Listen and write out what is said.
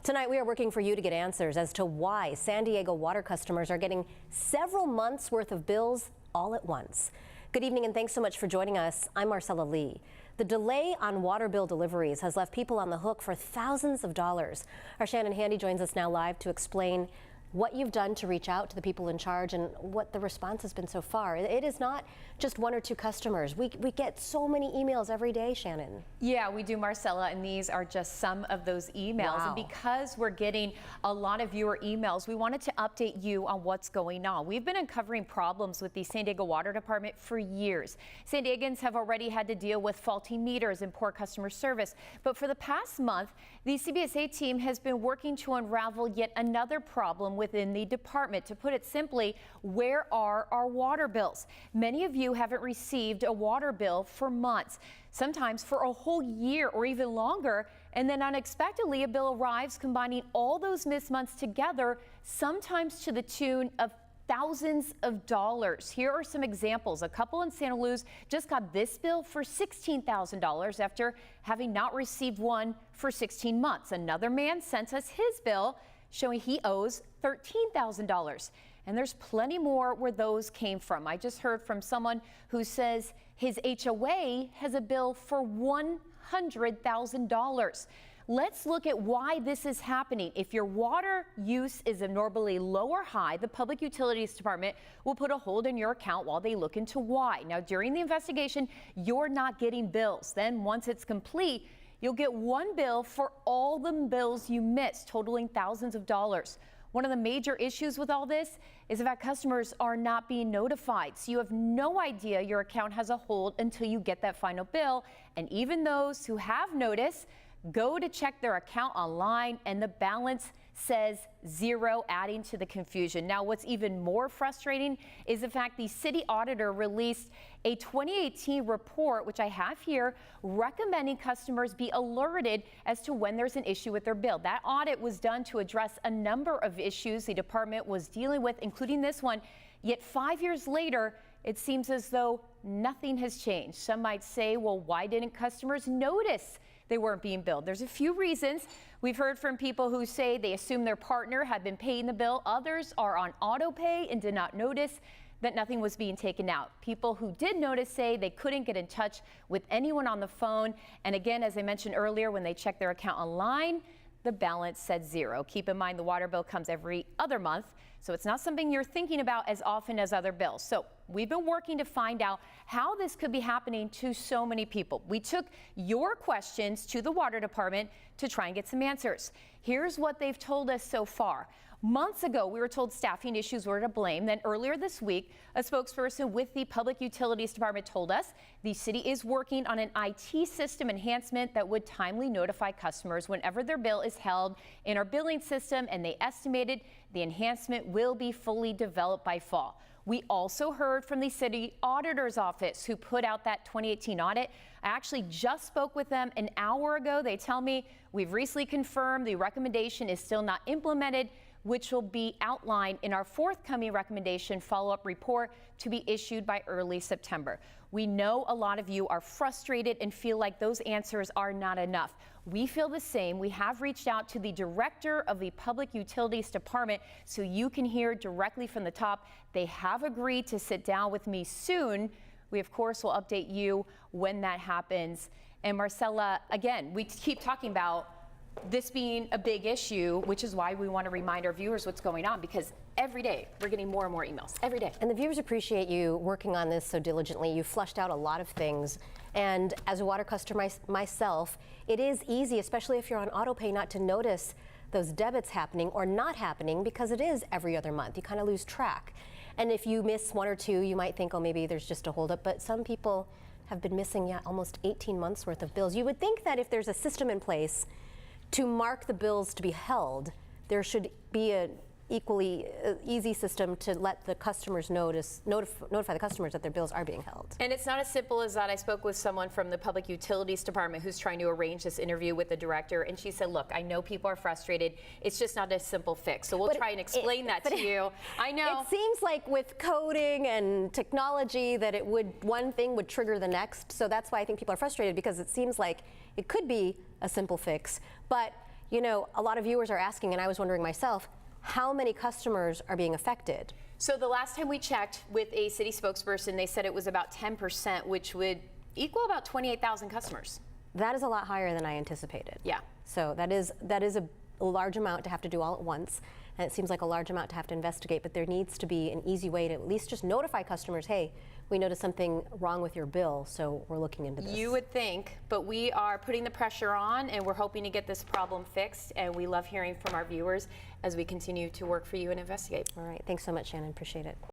Tonight, we are working for you to get answers as to why San Diego water customers are getting several months' worth of bills all at once. Good evening and thanks so much for joining us. I'm Marcella Lee. The delay on water bill deliveries has left people on the hook for thousands of dollars. Our Shannon Handy joins us now live to explain what you've done to reach out to the people in charge and what the response has been so far. It is not just one or two customers. We get so many emails every day, Shannon. Yeah, we do, Marcella, and these are just some of those emails. Wow. And because we're getting a lot of viewer emails, we wanted to update you on what's going on. We've been uncovering problems with the San Diego Water Department for years. San Diegans have already had to deal with faulty meters and poor customer service. But for the past month, the CBSA team has been working to unravel yet another problem within the department. To put it simply, where are our water bills? Many of you haven't received a water bill for months, sometimes for a whole year or even longer, and then unexpectedly a bill arrives combining all those missed months together, sometimes to the tune of thousands of dollars. Here are some examples. A couple in Santaluz just got this bill for $16,000 after having not received one for 16 months. Another man sent us his bill showing he owes $13,000. And there's plenty more where those came from. I just heard from someone who says his HOA has a bill for $100,000. Let's look at why this is happening. If your water use is abnormally low or high, the Public Utilities Department will put a hold on your account while they look into why. Now, during the investigation, you're not getting bills. Then once it's complete, you'll get one bill for all the bills you missed, totaling thousands of dollars. One of the major issues with all this is that customers are not being notified. So you have no idea your account has a hold until you get that final bill. And even those who have notice go to check their account online and the balance says zero, adding to the confusion. Now, what's even more frustrating is the fact the city auditor released a 2018 report, which I have here, recommending customers be alerted as to when there's an issue with their bill. That audit was done to address a number of issues the department was dealing with, including this one. Yet 5 years later, it seems as though nothing has changed. Some might say, well, why didn't customers notice they weren't being billed? There's a few reasons. We've heard from people who say they assume their partner had been paying the bill. Others are on auto pay and did not notice that nothing was being taken out. People who did notice say they couldn't get in touch with anyone on the phone. And again, as I mentioned earlier, when they checked their account online, the balance said zero. Keep in mind the water bill comes every other month, so it's not something you're thinking about as often as other bills. So we've been working to find out how this could be happening to so many people. We took your questions to the water department to try and get some answers. Here's what they've told us so far. Months ago, we were told staffing issues were to blame. Then earlier this week, a spokesperson with the Public Utilities Department told us the city is working on an IT system enhancement that would timely notify customers whenever their bill is held in our billing system, and they estimated the enhancement will be fully developed by fall. We also heard from the city auditor's office, who put out that 2018 audit. I actually just spoke with them an hour ago. They tell me we've recently confirmed the recommendation is still not implemented, which will be outlined in our forthcoming recommendation follow-up report to be issued by early September. We know a lot of you are frustrated and feel like those answers are not enough. We feel the same. We have reached out to the director of the Public Utilities Department so you can hear directly from the top. They have agreed to sit down with me soon. We, of course, will update you when that happens. And Marcella, again, we keep talking about this being a big issue, which is why we want to remind our viewers what's going on, because every day we're getting more and more emails, every day. And the viewers appreciate you working on this so diligently. You flushed out a lot of things. And as a water customer myself, it is easy, especially if you're on auto pay, not to notice those debits happening or not happening, because it is every other month. You kind of lose track. And if you miss one or two, you might think, oh, maybe there's just a holdup. But some people have been missing almost 18 months worth of bills. You would think that if there's a system in place to mark the bills to be held, there should be an equally easy system to let the customers notify the customers that their bills are being held. And it's not as simple as that. I spoke with someone from the Public Utilities Department who's trying to arrange this interview with the director, and she said, look, I know people are frustrated. It's just not a simple fix. So we'll try and explain that to you. I know. It seems like with coding and technology that one thing would trigger the next. So that's why I think people are frustrated, because it seems like it could be a simple fix. But You know, a lot of viewers are asking, and I was wondering myself, how many customers are being affected? So the last time we checked with a city spokesperson, they said it was about 10%, which would equal about 28,000 customers. That is a lot higher than I anticipated. Yeah. So that is a large amount to have to do all at once, and it seems like a large amount to have to investigate, but there needs to be an easy way to at least just notify customers, hey, we noticed something wrong with your bill, so we're looking into this. You would think, but we are putting the pressure on, and we're hoping to get this problem fixed, and we love hearing from our viewers as we continue to work for you and investigate. All right, thanks so much, Shannon, appreciate it.